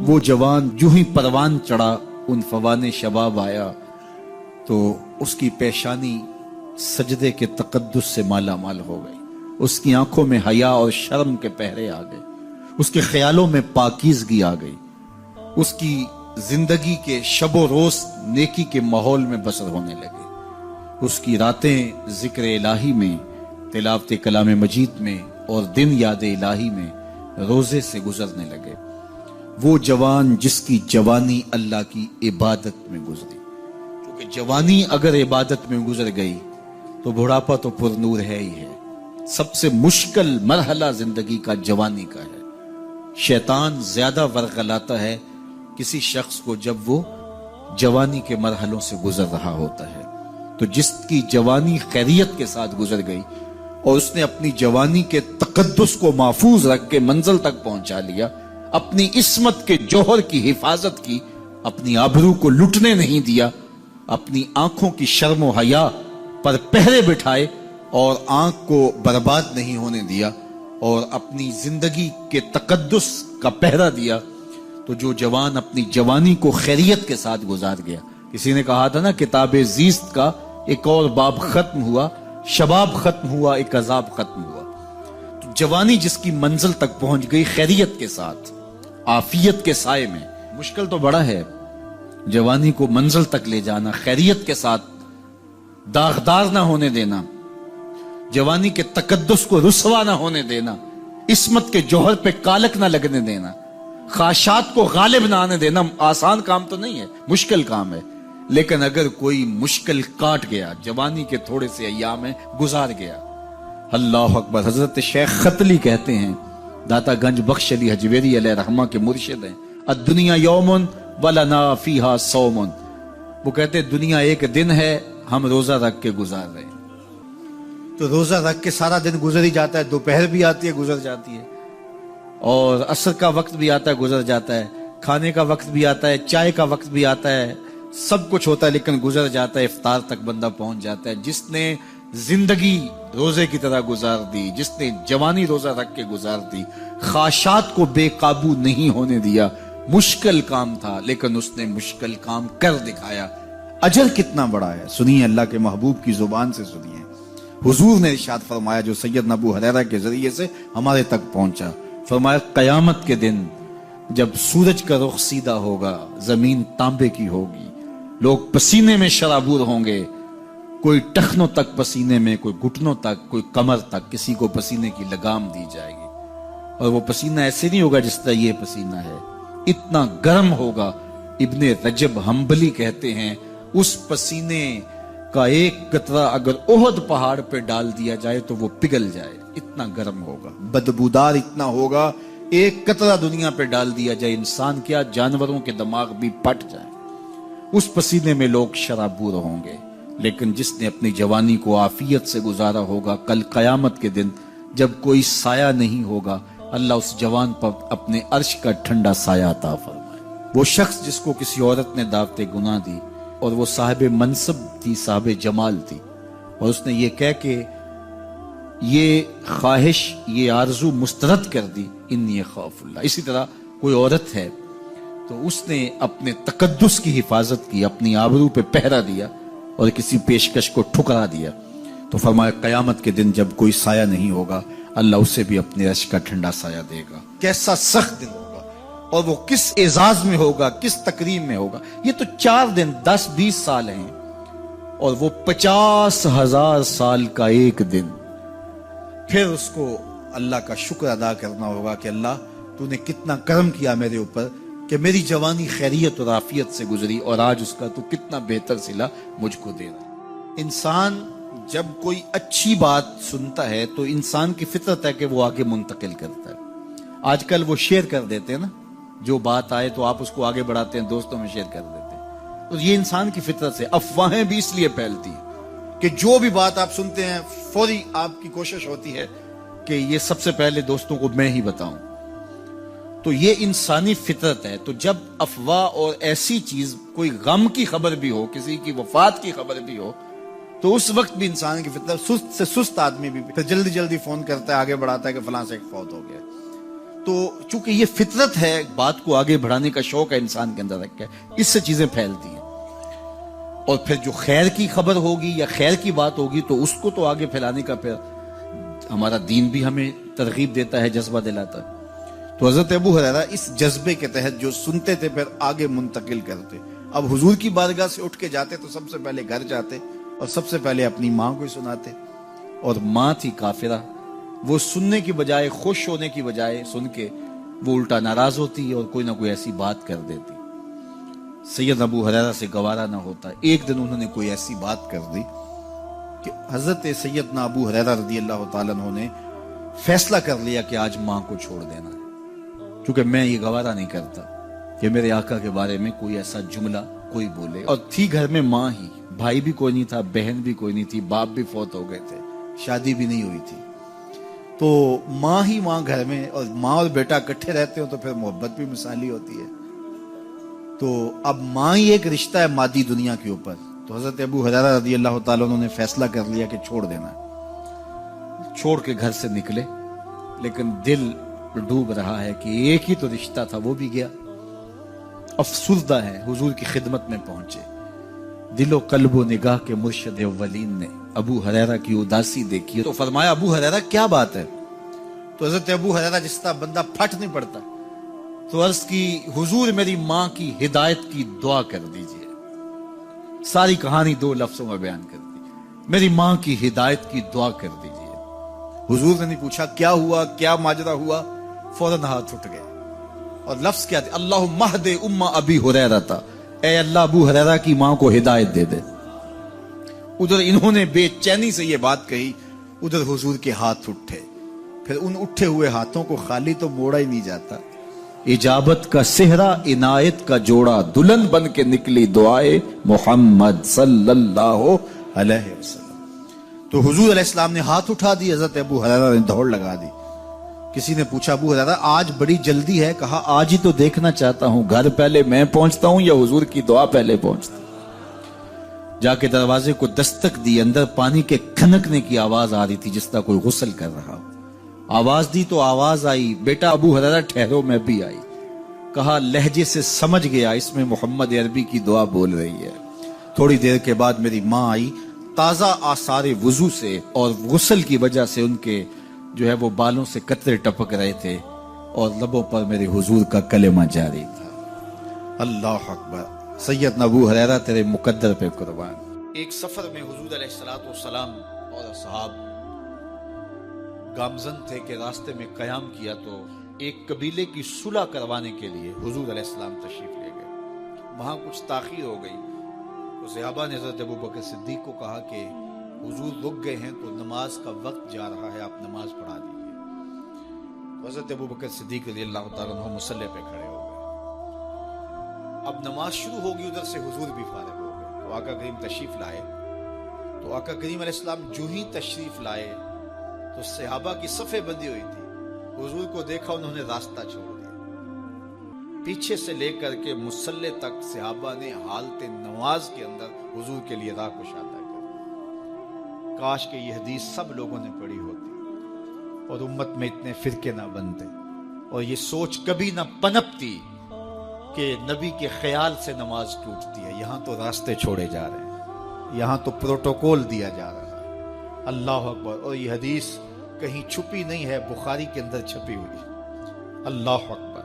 وہ جوان جو ہی پروان چڑھا ان فوان شباب آیا تو اس کی پیشانی سجدے کے تقدس سے مالا مال ہو گئی، اس کی آنکھوں میں حیا اور شرم کے پہرے آ گئے، اس کے خیالوں میں پاکیزگی آ گئی، اس کی زندگی کے شب و روز نیکی کے ماحول میں بسر ہونے لگے، اس کی راتیں ذکر الہی میں، تلاوت کلام مجید میں اور دن یاد الہی میں روزے سے گزرنے لگے۔ وہ جوان جس کی جوانی اللہ کی عبادت میں گزری، کیونکہ جوانی اگر عبادت میں گزر گئی تو بڑھاپا تو پر نور ہے ہی ہے۔ سب سے مشکل مرحلہ زندگی کا جوانی کا ہے۔ شیطان زیادہ ورغلاتا ہے کسی شخص کو جب وہ جوانی کے مرحلوں سے گزر رہا ہوتا ہے۔ تو جس کی جوانی خیریت کے ساتھ گزر گئی اور اس نے اپنی جوانی کے تقدس کو محفوظ رکھ کے منزل تک پہنچا لیا، اپنی عصمت کے جوہر کی حفاظت کی، اپنی آبرو کو لٹنے نہیں دیا، اپنی آنکھوں کی شرم و حیا پر پہرے بٹھائے اور آنکھ کو برباد نہیں ہونے دیا اور اپنی زندگی کے تقدس کا پہرا دیا، تو جو جوان اپنی جوانی کو خیریت کے ساتھ گزار گیا۔ کسی نے کہا تھا نا، کتاب زیست کا ایک اور باب ختم ہوا، شباب ختم ہوا، ایک عذاب ختم ہوا۔ تو جوانی جس کی منزل تک پہنچ گئی خیریت کے ساتھ، عافیت کے سائے میں۔ مشکل تو بڑا ہے جوانی کو منزل تک لے جانا، خیریت کے ساتھ، داغدار نہ ہونے دینا، جوانی کے تقدس کو رسوا نہ ہونے دینا، عصمت کے جوہر پہ کالک نہ لگنے دینا، خواہشات کو غالب نہ آنے دینا۔ آسان کام تو نہیں ہے، مشکل کام ہے، لیکن اگر کوئی مشکل کاٹ گیا، جوانی کے تھوڑے سے ایام میں گزار گیا۔ اللہ اکبر۔ حضرت شیخ خطلی کہتے ہیں، داتا گنج بخش علی حجویری علیہ رحمہ کے مرشد ہیں، الدنیا یوم ولنا فیہا صوم۔ وہ کہتے ہیں دنیا ایک دن ہے، ہم روزہ رکھ کے گزار رہے ہیں۔ تو روزہ رکھ کے سارا دن گزر ہی جاتا ہے، دوپہر بھی آتی ہے گزر جاتی ہے، اور عصر کا وقت بھی آتا ہے گزر جاتا ہے، کھانے کا وقت بھی آتا ہے، چائے کا وقت بھی آتا ہے، سب کچھ ہوتا ہے لیکن گزر جاتا ہے، افطار تک بندہ پہنچ جاتا ہے۔ جس نے زندگی روزے کی طرح گزار دی، جس نے جوانی روزہ رکھ کے گزار دی، خواہشات کو بے قابو نہیں ہونے دیا، مشکل کام تھا لیکن اس نے مشکل کام کر دکھایا۔ اجر کتنا بڑا ہے، سنیے اللہ کے محبوب کی زبان سے سنیے۔ حضور نے ارشاد فرمایا جو سید ابو ہریرہ کے ذریعے سے ہمارے تک پہنچا، فرمایا قیامت کے دن جب سورج کا رخ سیدھا ہوگا، زمین تانبے کی ہوگی، لوگ پسینے میں شرابور ہوں گے، کوئی ٹخنوں تک پسینے میں، کوئی گھٹنوں تک، کوئی کمر تک، کسی کو پسینے کی لگام دی جائے گی، اور وہ پسینہ ایسے نہیں ہوگا جس طرح یہ پسینہ ہے، اتنا گرم ہوگا۔ ابن رجب حنبلی کہتے ہیں اس پسینے کا ایک قطرہ اگر احد پہاڑ پہ ڈال دیا جائے تو وہ پگھل جائے، اتنا گرم ہوگا، بدبودار اتنا ہوگا، ایک قطرہ دنیا پہ ڈال دیا جائے، انسان کیا جانوروں کے دماغ بھی پھٹ جائیں، اس پسینے میں لوگ شرابور ہوں گے۔ لیکن جس نے اپنی جوانی کو عافیت سے گزارا ہوگا، کل قیامت کے دن جب کوئی سایہ نہیں ہوگا، اللہ اس جوان پر اپنے عرش کا ٹھنڈا سایہ عطا فرمائے۔ وہ شخص جس کو کسی عورت نے دعوت گناہ دی اور وہ صاحب منصب تھی، صاحب جمال تھی، اور اس نے یہ کہہ کہ یہ خواہش، یہ آرزو مسترد کر دی، انی خاف اللہ۔ اسی طرح کوئی عورت ہے تو اس نے اپنے تقدس کی حفاظت کی، اپنی آبرو پہ پہرا دیا اور کسی پیشکش کو ٹھکرا دیا، تو فرمایا قیامت کے دن جب کوئی سایہ نہیں ہوگا، اللہ اسے بھی اپنے عرش کا ٹھنڈا سایہ دے گا۔ کیسا سخت دن ہوگا، اور وہ کس اعزاز میں ہوگا، کس تکریم میں ہوگا۔ یہ تو 4 دن 10-20 سال ہیں، اور وہ 50,000 سال کا ایک دن۔ پھر اس کو اللہ کا شکر ادا کرنا ہوگا کہ اللہ تو نے کتنا کرم کیا میرے اوپر کہ میری جوانی خیریت اور عافیت سے گزری، اور آج اس کا تو کتنا بہتر صلہ مجھ کو دے رہا۔ انسان جب کوئی اچھی بات سنتا ہے تو انسان کی فطرت ہے کہ وہ آگے منتقل کرتا ہے۔ آج کل وہ شیئر کر دیتے ہیں نا، جو بات آئے تو آپ اس کو آگے بڑھاتے ہیں، دوستوں میں شیئر کر دیتے ہیں۔ تو یہ انسان کی فطرت سے افواہیں بھی اس لیے پھیلتی ہیں کہ جو بھی بات آپ سنتے ہیں فوری آپ کی کوشش ہوتی ہے کہ یہ سب سے پہلے دوستوں کو میں ہی بتاؤں۔ تو یہ انسانی فطرت ہے۔ تو جب افواہ اور ایسی چیز، کوئی غم کی خبر بھی ہو، کسی کی وفات کی خبر بھی ہو، تو اس وقت بھی انسان کی فطرت، سست سے سست آدمی بھی پھر جلدی جلدی فون کرتا ہے، آگے بڑھاتا ہے کہ فلاں سے ایک فوت ہو گیا۔ تو چونکہ یہ فطرت ہے، بات کو آگے بڑھانے کا شوق ہے انسان کے اندر رکھا ہے، اس سے چیزیں پھیلتی ہیں، اور پھر جو خیر کی خبر ہوگی یا خیر کی بات ہوگی تو اس کو تو آگے پھیلانے کا پھر ہمارا دین بھی ہمیں ترغیب دیتا ہے، جذبہ دلاتا ہے۔ تو حضرت ابو ہریرہ اس جذبے کے تحت جو سنتے تھے پھر آگے منتقل کرتے۔ اب حضور کی بارگاہ سے اٹھ کے جاتے تو سب سے پہلے گھر جاتے اور سب سے پہلے اپنی ماں کو سناتے، اور ماں تھی کافرہ، وہ سننے کی بجائے، خوش ہونے کی بجائے سن کے وہ الٹا ناراض ہوتی اور کوئی نہ کوئی ایسی بات کر دیتی۔ سید ابو ہریرہ سے گوارا نہ ہوتا، ایک دن انہوں نے کوئی ایسی بات کر دی کہ حضرت سیدنا ابو ہریرہ رضی اللہ تعالیٰ عنہ نے فیصلہ کر لیا کہ آج ماں کو چھوڑ دینا ہے، کیونکہ میں یہ گوارا نہیں کرتا کہ میرے آقا کے بارے میں کوئی ایسا جملہ کوئی بولے۔ اور تھی گھر میں ماں ہی، بھائی بھی کوئی نہیں تھا، بہن بھی کوئی نہیں تھی، باپ بھی فوت ہو گئے تھے، شادی بھی نہیں ہوئی تھی، تو ماں ہی ماں گھر میں، اور ماں اور بیٹا اکٹھے رہتے ہو تو پھر محبت بھی مثالی ہوتی ہے۔ تو اب ماں ہی ایک رشتہ ہے مادی دنیا کے اوپر، تو حضرت ابو ہریرہ رضی اللہ تعالیٰ عنہ نے فیصلہ کر لیا کہ چھوڑ دینا ہے۔ چھوڑ کے گھر سے نکلے، لیکن دل ڈوب رہا ہے کہ ایک ہی تو رشتہ تھا وہ بھی گیا۔ افسردہ ہے، حضور کی خدمت میں پہنچے، دل و قلب و نگاہ کے مرشد اولین نے ابو ہریرہ کی اداسی دیکھی تو فرمایا ابو ہریرہ کیا بات ہے؟ تو حضرت ابو ہریرہ جس طرح بندہ پھٹ نہیں پڑتا، تو عرض کی حضور میری ماں کی ہدایت کی دعا کر دیجئے۔ ساری کہانی 2 لفظوں میں بیان کر دی، میری ماں کی ہدایت کی دعا کر دیجئے۔ حضور نے نہیں پوچھا کیا ہوا، کیا ماجرا ہوا، فوراً ہاتھ اٹھ گئے، اور لفظ کیا تھے؟ اللہم اہد ام ابی ہریرہ تھا، اے اللہ ابو ہریرہ کی ماں کو ہدایت دے دے۔ ادھر انہوں نے بے چینی سے یہ بات کہی، ادھر حضور کے ہاتھ اٹھے، پھر ان اٹھے ہوئے ہاتھوں کو خالی تو موڑا ہی نہیں جاتا، اجابت کا صحرا عنایت کا جوڑا، دلہن بن کے نکلی دعائے محمد صلی اللہ علیہ وسلم۔ تو حضور علیہ السلام نے ہاتھ اٹھا دی، حضرت ابو ہریرہ نے دوڑ لگا دی۔ کسی نے پوچھا ابو ہریرہ آج بڑی جلدی ہے؟ کہا آج ہی تو دیکھنا چاہتا ہوں، گھر پہلے میں پہنچتا ہوں یا حضور کی دعا پہلے پہنچتا ہوں؟ جا کے دروازے کو دستک دی، اندر پانی کے کھنکنے کی آواز آ رہی تھی جس طرح کوئی غسل کر رہا ہو۔ آواز دی تو آواز آئی، بیٹا ابو ہریرہ ٹھہرو، میں بھی آئی۔ کہا لہجے سے سمجھ گیا اس میں محمد عربی کی دعا بول رہی ہے۔ تھوڑی دیر کے بعد میری ماں آئی، تازہ آثار وضو سے، اور غسل کی وجہ سے ان کے جو ہے وہ بالوں سے قطرے ٹپک رہے تھے، اور لبوں پر میرے حضور کا کلمہ جاری تھا۔ اللہ اکبر، سیدنا ابو ہریرہ تیرے مقدر پہ قربان۔ ایک سفر میں حضور علیہ السلام اور اصحاب گامزن تھے کہ راستے میں قیام کیا، تو ایک قبیلے کی صلح کروانے کے لیے حضور علیہ السلام تشریف لے گئے۔ وہاں کچھ تاخیر ہو گئی تو صحابہ نے حضرت ابوبکر صدیق کو کہا کہ حضور رک گئے ہیں تو نماز کا وقت جا رہا ہے، آپ نماز پڑھا دیجیے۔ حضرت ابوبکر صدیق رضی اللہ تعالیٰ عنہ مصلی پہ کھڑے ہو گئے۔ اب نماز شروع ہوگی، ادھر سے حضور بھی فارغ ہو گئے، تو آقا کریم تشریف لائے۔ تو آقا کریم علیہ السلام جو ہی تشریف لائے تو صحابہ کی صفیں بندی ہوئی تھی، حضور کو دیکھا انہوں نے راستہ چھوڑ دیا، پیچھے سے لے کر کے مصلی تک صحابہ نے حالت نماز کے اندر حضور کے لیے راہ کشادہ کر۔ کاش کہ یہ حدیث سب لوگوں نے پڑھی ہوتی اور امت میں اتنے فرقے نہ بنتے، اور یہ سوچ کبھی نہ پنپتی کہ نبی کے خیال سے نماز ٹوٹتی ہے۔ یہاں تو راستے چھوڑے جا رہے ہیں، یہاں تو پروٹوکول دیا جا رہا ہے۔ اللہ اکبر، اور یہ حدیث کہیں چھپی نہیں ہے، بخاری کے اندر چھپی ہوئی۔ اللہ اکبر،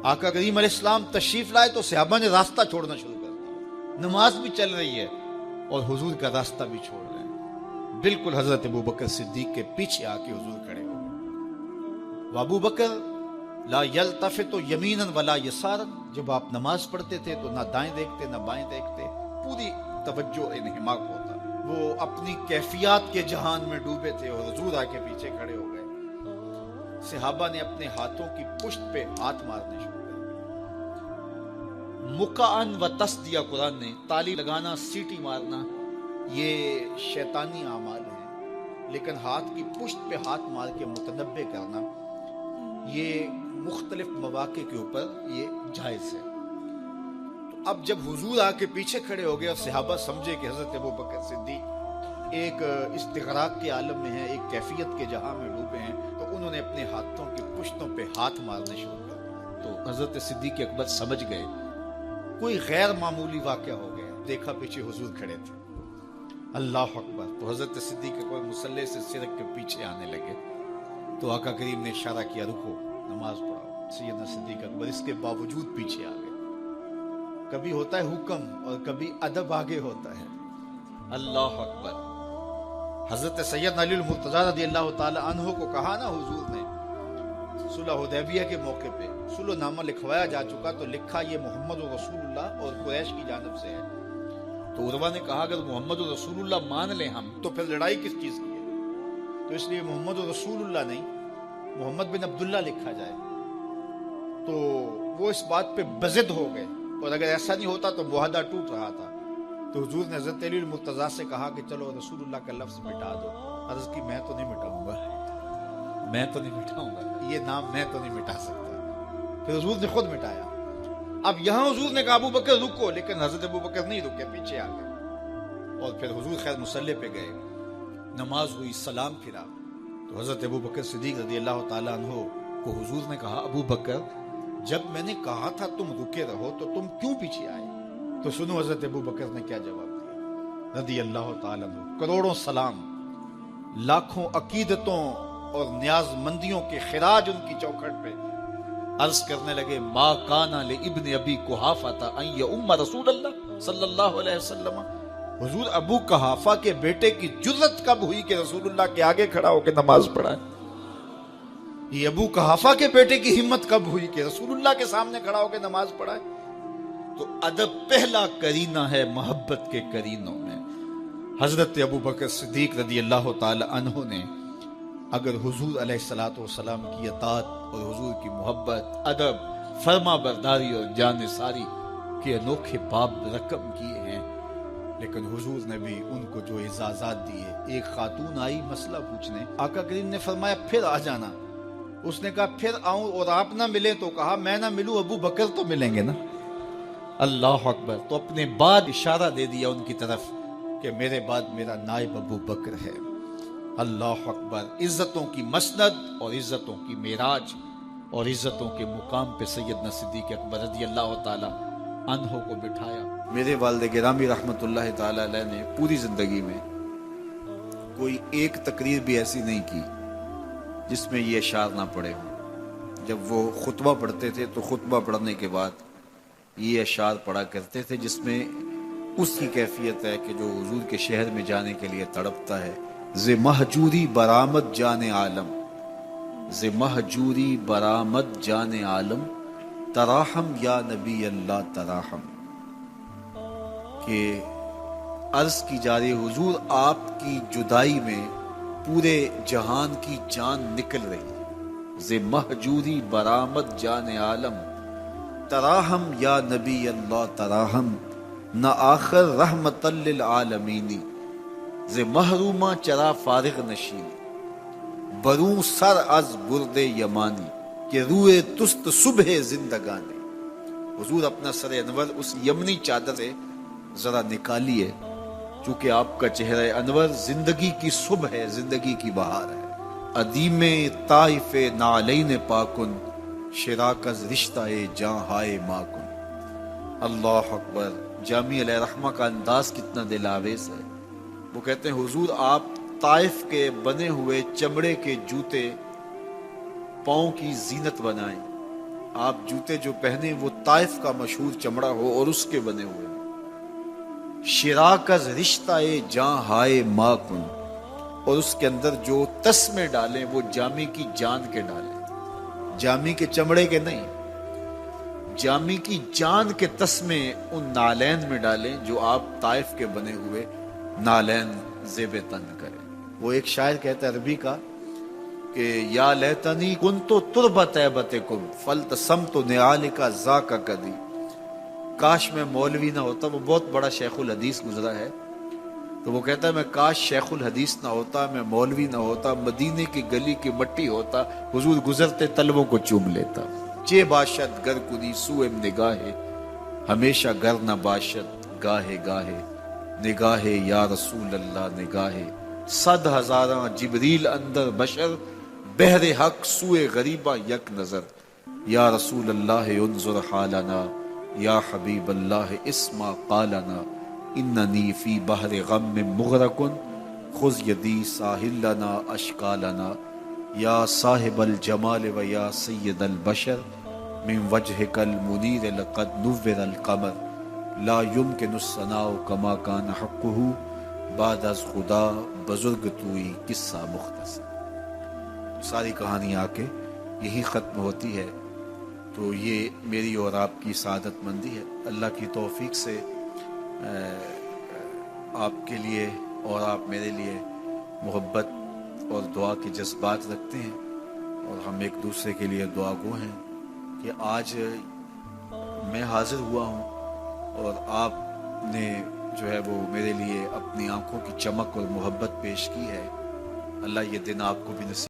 آقا کریم علیہ السلام تشریف لائے تو صحابہ نے راستہ چھوڑنا شروع کر دیا، نماز بھی چل رہی ہے اور حضور کا راستہ بھی چھوڑ رہے ہیں۔ بالکل حضرت ابوبکر صدیق کے پیچھے آ کے حضور کھڑے ہو گئے۔ وابو بکر لا یلتفت یمینا ولا یسارا، جب آپ نماز پڑھتے تھے تو نہ دائیں دیکھتے نہ بائیں دیکھتے، پوری توجہ انہماک ہوتا، وہ اپنی کیفیات کے جہان میں ڈوبے تھے، اور حضور آ کے پیچھے کھڑے ہو گئے۔ صحابہ نے اپنے ہاتھوں کی پشت پہ ہاتھ مارنے شروع کر دیے۔ مقعن و تصدیہ، قرآن نے تالی لگانا، سیٹی مارنا، یہ شیطانی اعمال ہیں، لیکن ہاتھ کی پشت پہ ہاتھ مار کے متنبع کرنا یہ مختلف مواقع کے اوپر یہ جائز ہے۔ تو اب جب حضور آ کے پیچھے کھڑے ہو گئے اور صحابہ سمجھے کہ حضرت ابوبکر صدیق ایک استغراق کے عالم میں ہیں، ایک کیفیت کے جہاں میں ڈوبے ہیں، تو انہوں نے اپنے ہاتھوں کی پشتوں پہ ہاتھ مارنے شروع کر. تو حضرت صدیق اکبر سمجھ گئے کوئی غیر معمولی واقعہ ہو گیا. دیکھا پیچھے حضور کھڑے تھے. اللہ اکبر. تو حضرت صدیق اکبر مصلی سے سرک کے پیچھے آنے لگے. تو آقا کریم نے اشارہ کیا رکو نماز پڑھاؤ. سیدنا صدیق اکبر اس کے باوجود پیچھے آ گئے. کبھی ہوتا ہے حکم اور کبھی ادب آگے ہوتا ہے. اللہ اکبر. حضرت سیدنا علی المرتضیٰ رضی اللہ تعالی عنہ کو کہا نا حضور نے صلح حدیبیہ کے موقع پہ صلح نامہ لکھوایا جا چکا تو لکھا یہ محمد رسول اللہ اور قریش کی جانب سے ہے. تو عروہ نے کہا اگر محمد رسول اللہ مان لیں ہم تو پھر لڑائی کس چیز کی ہے. تو اس لیے محمد رسول اللہ نہیں محمد بن عبداللہ لکھا جائے. تو وہ اس بات پہ بضد ہو گئے اور اگر ایسا نہیں ہوتا تو معاہدہ ٹوٹ رہا تھا. تو حضور نے حضرت علی المرتضیٰ سے کہا کہ چلو رسول اللہ کا لفظ مٹا دو. عرض کی میں تو نہیں مٹاؤں گا یہ نام میں تو نہیں مٹا سکتا. پھر حضور نے خود مٹایا. اب یہاں حضور نے کہا ابو بکر رکو لیکن حضرت ابو بکر نہیں رکے پیچھے آ گئے. اور پھر حضور خیر مصلی پہ گئے. نماز ہوئی سلام پھرا. تو حضرت ابو بکر صدیق رضی اللہ تعالیٰ عنہ کو حضور نے کہا ابو بکر جب میں نے کہا تھا تم رکے رہو تو تم کیوں پیچھے آئے. تو سنو حضرت ابو بکر نے کیا جواب دیا رضی اللہ تعالیٰ عنہ. کروڑوں سلام لاکھوں عقیدتوں اور نیاز مندیوں کے خراج ان کی چوکھٹ پہ عرض کرنے لگے ما کانا لابن ابی قحافہ ان یؤم رسول اللہ صلی اللہ علیہ وسلم. حضور ابو قحافہ کے بیٹے کی جرت کب ہوئی کہ رسول اللہ کے آگے کھڑا ہو کے نماز پڑھائے. یہ ابو قحافہ کے بیٹے کی ہمت کب ہوئی کہ رسول اللہ کے سامنے کھڑا ہو کے نماز پڑھائے. تو ادب پہلا کرینہ ہے محبت کے کرینوں میں. حضرت ابو بکر صدیق رضی اللہ تعالی عنہ نے اگر حضور علیہ الصلوۃ والسلام کی اطاعت اور حضور کی محبت ادب فرما برداری اور جانثاری کے انوکھے باب رقم کیے ہیں لیکن حضور نے بھی ان کو جو اعزازات دیے. ایک خاتون آئی مسئلہ پوچھنے. آقا کریم نے فرمایا پھر آ جانا. اس نے کہا پھر آؤں اور آپ نہ ملے تو کہا میں نہ ملوں ابو بکر تو ملیں گے نا. اللہ اکبر. تو اپنے بعد اشارہ دے دیا ان کی طرف کہ میرے بعد میرا نائب ابو بکر ہے. اللہ اکبر. عزتوں کی مسند اور عزتوں کی معراج اور عزتوں کے مقام پہ سیدنا صدیق اکبر رضی اللہ تعالی عنہ کو بٹھایا. میرے والد گرامی رحمت اللہ تعالی علیہ نے پوری زندگی میں کوئی ایک تقریر بھی ایسی نہیں کی جس میں یہ اشعار نہ پڑے ہوں. جب وہ خطبہ پڑھتے تھے تو خطبہ پڑھنے کے بعد یہ اشعار پڑھا کرتے تھے جس میں اس کی کیفیت ہے کہ جو حضور کے شہر میں جانے کے لیے تڑپتا ہے. ز مہجوری برآمد جان عالم ز مہجوری برآمد جان عالم تراہم یا نبی اللہ تراہم. کہ عرض کی جا رہی حضور آپ کی جدائی میں پورے جہان کی جان نکل رہی. ز مہجوری برآمد جان عالم تراہم یا نبی اللہ تراہم نہ آخر رحمت للعالمین. ز محرومہ چرا فارغ نشین بروں سر از برد یمانی کہ روئے تست صبح زندگانی. حضور اپنا سر انور اس یمنی چادر سے ذرا نکالیے چونکہ آپ کا چہرہ انور زندگی کی صبح ہے زندگی کی بہار ہے. ادیم طائف نعلین پاکن شراک از رشتہ جاں ہائے ماکن. اللہ اکبر. جامع علیہ رحمہ کا انداز کتنا دل آویز ہے. وہ کہتے ہیں حضور آپ طائف کے بنے ہوئے چمڑے کے جوتے پاؤں کی زینت بنائیں. آپ جوتے جو پہنے وہ طائف کا مشہور چمڑا ہو اور اس کے بنے ہوئے. شراک از رشتہ جاں ہائے ماکن اور اس کے اندر جو تسمے ڈالیں وہ جامی کی جان کے ڈالیں. جامی کے چمڑے کے نہیں جامی کی جان کے تسمے ان نالین میں ڈالیں جو آپ طائف کے بنے ہوئے نالین زیب تن کریں. وہ ایک شاعر کہتا ہے عربی کا کہ یا لیتنی کنتو تربت ایبتکم فلتسمت نعالک ذاک کدی. کاش میں مولوی نہ ہوتا. وہ بہت بڑا شیخ الحدیث گزرا ہے تو وہ کہتا ہے میں کاش شیخ الحدیث نہ ہوتا میں مولوی نہ ہوتا مدینے کی گلی کی مٹی ہوتا حضور گزرتے تلووں کو چوم لیتا. چے باشد گر کنی سوئم نگاہے ہمیشہ گر نہ باشد گاہے گاہے نگاہے یا رسول اللہ نگاہے. صد ہزاراں جبریل اندر بشر بہر حق سوئے غریبہ یک نظر، یا رسول اللہ انظر حالنا، یا حبیب اللہ اسما قالنا، اننی فی بحر غم مغرق خذ یدی ساحل لنا اشکالنا، یا صاحب الجمال و یا سید البشر من وجهک المنیر لقد نور القمر، لا يمکن الثناء کما کان حقہ بعد از خدا بزرگ توئی قصہ مختصر۔ ساری کہانی آ کے یہی ختم ہوتی ہے۔ تو یہ میری اور آپ کی سعادت مندی ہے۔ اللہ کی توفیق سے آپ کے لیے اور آپ میرے لیے محبت اور دعا کے جذبات رکھتے ہیں، اور ہم ایک دوسرے کے لیے دعا گو ہیں کہ آج میں حاضر ہوا ہوں اور آپ نے جو ہے وہ میرے لیے اپنی آنکھوں کی چمک اور محبت پیش کی ہے۔ اللہ یہ دن آپ کو بھی نصیب